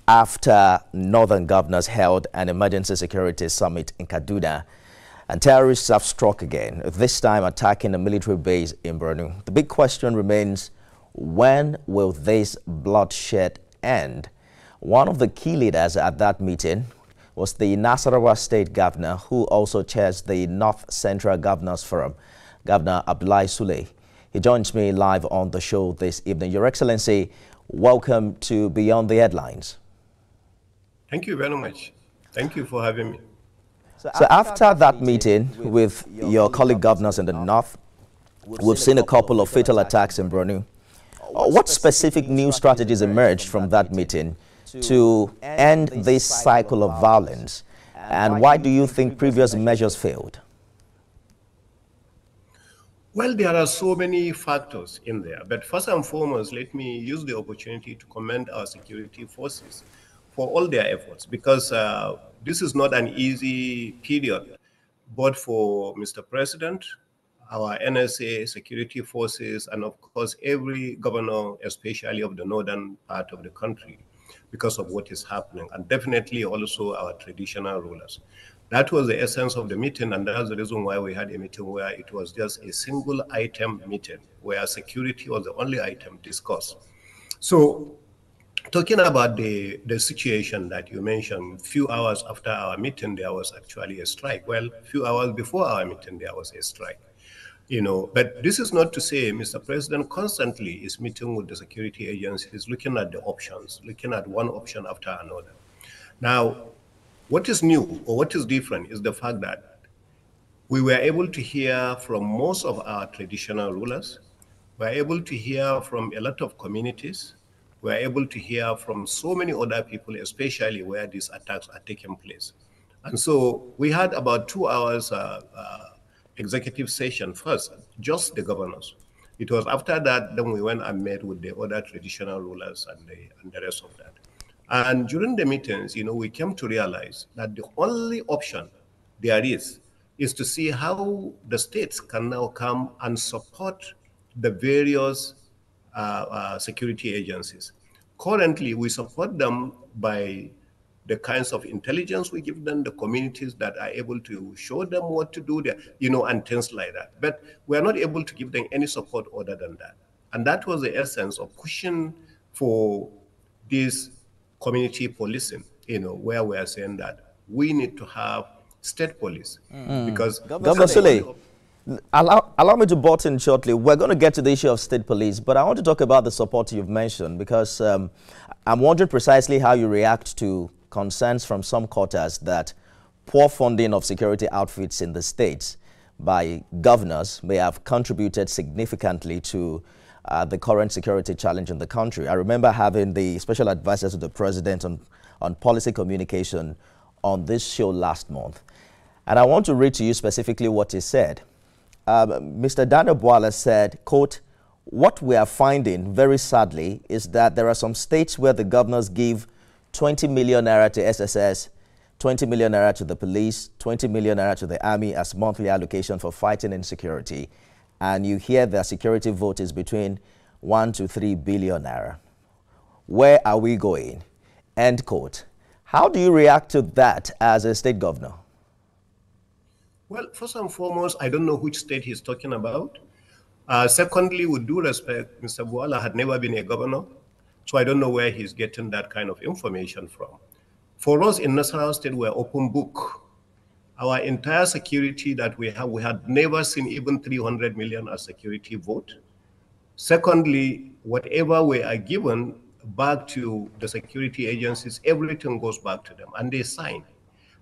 after northern governors held an emergency security summit in Kaduna, and terrorists have struck again, this time attacking a military base in Borno. The big question remains, when will this bloodshed end? One of the key leaders at that meeting was the Nasarawa State Governor, who also chairs the North Central Governors Forum, Governor Abdullahi Sule. He joins me live on the show this evening. Your Excellency, welcome to Beyond the Headlines. Thank you very much. Thank you for having me. So after that meeting with your colleague governors in the North, we've seen a couple of fatal attacks in Borno. What specific new strategies emerged from that meeting to end this cycle of violence? And why do you think previous measures failed? Well, there are so many factors in there. But first and foremost, let me use the opportunity to commend our security forces for all their efforts, because this is not an easy period, both for Mr. President, our NSA security forces, and of course, every governor, especially of the northern part of the country, because of what is happening, and definitely also our traditional rulers. That was the essence of the meeting, and that's the reason why we had a meeting where it was just a single item meeting, where security was the only item discussed. So, talking about the situation that you mentioned, few hours after our meeting, there was actually a strike. Well, few hours before our meeting, there was a strike. But this is not to say Mr. President constantly is meeting with the security agencies, looking at the options, looking at one option after another. Now, what is new or what is different is the fact that we were able to hear from most of our traditional rulers, we were able to hear from a lot of communities, we were able to hear from so many other people, especially where these attacks are taking place. And so we had about 2 hours executive session first, just the governors. It was after that, then we went and met with the other traditional rulers and the rest of that. And during the meetings, we came to realize that the only option there is to see how the states can now come and support the various security agencies. Currently, we support them by the kinds of intelligence we give them, the communities that are able to show them what to do there, and things like that. But we are not able to give them any support other than that. And that was the essence of pushing for this community policing, where we are saying that we need to have state police. Because Governor Sule, allow me to butt in shortly. We're going to get to the issue of state police, but I want to talk about the support you've mentioned, because I'm wondering precisely how you react to concerns from some quarters that poor funding of security outfits in the states by governors may have contributed significantly to the current security challenge in the country. I remember having the special advisor to the president on policy communication on this show last month. And I want to read to you specifically what he said. Mr. Daniel Bwala said, quote, "What we are finding very sadly is that there are some states where the governors give 20 million naira to SSS, 20 million naira to the police, 20 million naira to the army as monthly allocation for fighting insecurity. And you hear their security vote is between 1 to 3 billion naira. Where are we going?" End quote. How do you react to that as a state governor? Well, first and foremost, I don't know which state he's talking about. Secondly, with due respect, Mr. Bwala had never been a governor, so I don't know where he's getting that kind of information from. For us in Nasarawa State, we're open book. Our entire security that we had never seen even 300 million as security vote. Secondly, whatever we are given back to the security agencies, everything goes back to them and they sign.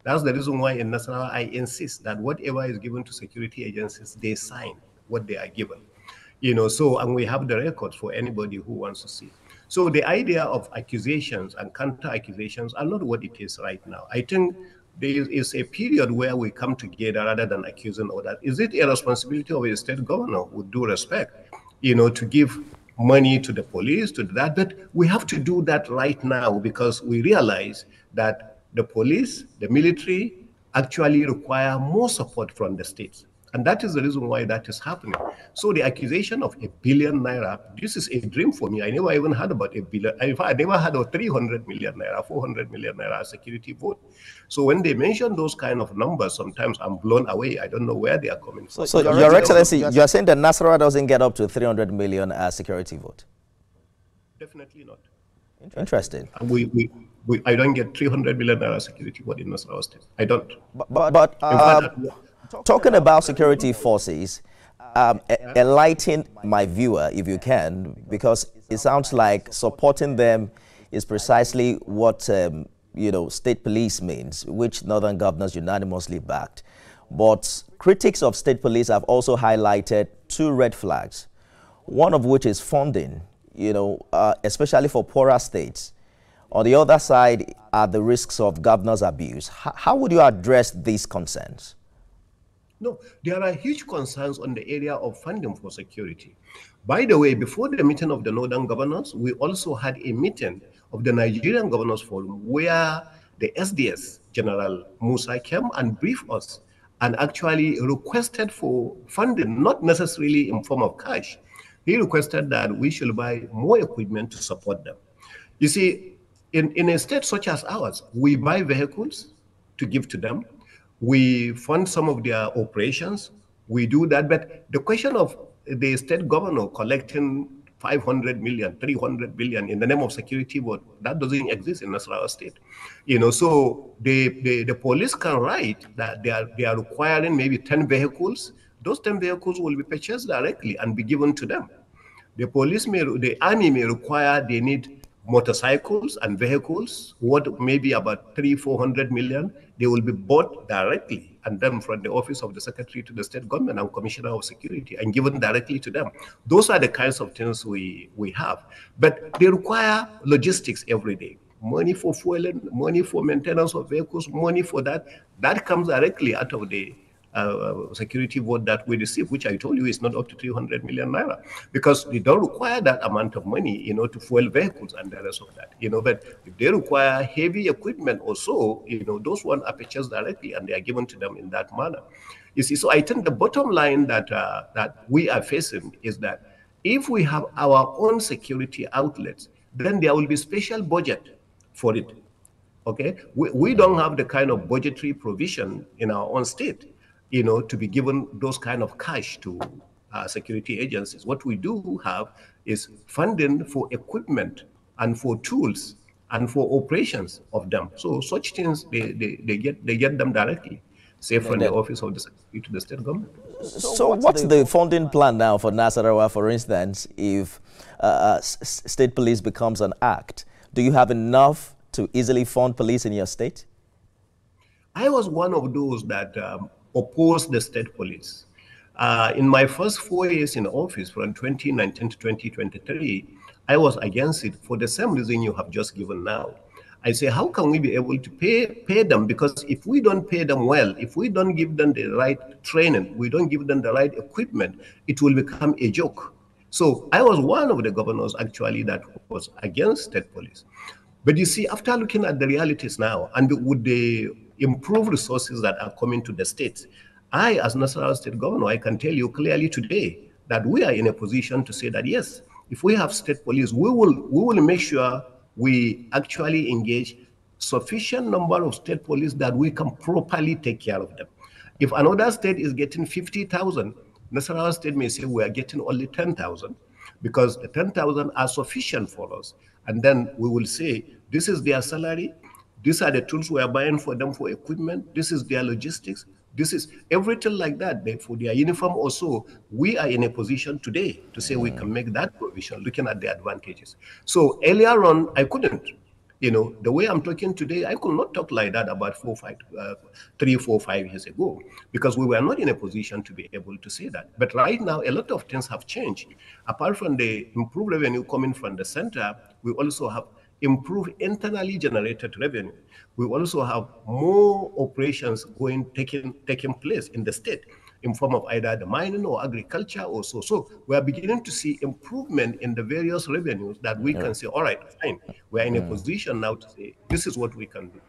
That's the reason why in Nasarawa, I insist that whatever is given to security agencies, they sign what they are given. And we have the records for anybody who wants to see. So the idea of accusations and counter accusations are not what it is right now. I think there is a period where we come together rather than accusing others. Is it a responsibility of a state governor, with due respect, to give money to the police, to that? But we have to do that right now because we realize that the police, the military, actually require more support from the states. And that is the reason why that is happening. So the accusation of ₦1 billion, this is a dream for me. I never even heard about ₦1 billion. In fact, I never heard of 300 million naira, 400 million naira security vote. So when they mention those kind of numbers, sometimes I'm blown away. I don't know where they are coming from. So Your Excellency, you're saying that Nasarawa doesn't get up to 300 million security vote? Definitely not. Interesting. I don't get 300 million naira security vote in Nasarawa State. I don't. But talking about security forces, enlighten my viewer if you can, because it sounds like supporting them is precisely what state police means, which northern governors unanimously backed. But critics of state police have also highlighted two red flags, one of which is funding, especially for poorer states. On the other side are the risks of governors' abuse. How would you address these concerns? No, there are huge concerns on the area of funding for security. By the way, before the meeting of the Northern Governors, we also had a meeting of the Nigerian Governors Forum where the SDS, General Musa, came and briefed us and actually requested for funding, not necessarily in form of cash. He requested that we should buy more equipment to support them. You see, in a state such as ours, we buy vehicles to give to them. We fund some of their operations. We do that. But the question of the state governor collecting 500 million, 300 billion in the name of security vote, that doesn't exist in Nasarawa State. So the police can write that they are requiring maybe 10 vehicles. Those 10 vehicles will be purchased directly and be given to them. The army may require, they need motorcycles and vehicles, what maybe about 300-400 million, they will be bought directly and then from the office of the secretary to the state government and commissioner of security and given directly to them. Those are the kinds of things we have. But they require logistics every day. Money for fueling, money for maintenance of vehicles, money for that. That comes directly out of the security vote that we receive, which I told you is not up to 300 million naira, because they don't require that amount of money, to fuel vehicles and the rest of that, but if they require heavy equipment or so, those ones are purchased directly and they are given to them in that manner. You see, so I think the bottom line that we are facing is that if we have our own security outlets, then there will be special budget for it. Okay, we don't have the kind of budgetary provision in our own state, to be given those kind of cash to security agencies. What we do have is funding for equipment and for tools and for operations of them. So such things they get them directly, say from the office of the secretary to the state government. So what's the funding plan now for Nasarawa, for instance, if state police becomes an act? Do you have enough to easily fund police in your state? I was one of those that opposed the state police. In my first 4 years in office, from 2019 to 2023, I was against it for the same reason you have just given now. I say, how can we be able to pay them? Because if we don't pay them well, if we don't give them the right training, we don't give them the right equipment, it will become a joke. So I was one of the governors actually that was against state police. But you see, after looking at the realities now, and with the improved resources that are coming to the states, I, as Nasarawa State Governor, I can tell you clearly today that we are in a position to say that, yes, if we have state police, we will make sure we actually engage sufficient number of state police that we can properly take care of them. If another state is getting 50,000, Nasarawa State may say we are getting only 10,000, because the 10,000 are sufficient for us. And then we will say, this is their salary, these are the tools we are buying for them for equipment, this is their logistics, this is everything like that. For their uniform also, we are in a position today to say we can make that provision, looking at the advantages. So earlier on, I couldn't. The way I'm talking today, I could not talk like that about 3, 4, 5 years ago, because we were not in a position to be able to say that. But right now, a lot of things have changed. Apart from the improved revenue coming from the center, we also have improved internally generated revenue. We also have more operations taking place in the state in form of either the mining or agriculture or so. So we are beginning to see improvement in the various revenues that we can say, all right, fine, we are in a position now to say, this is what we can do.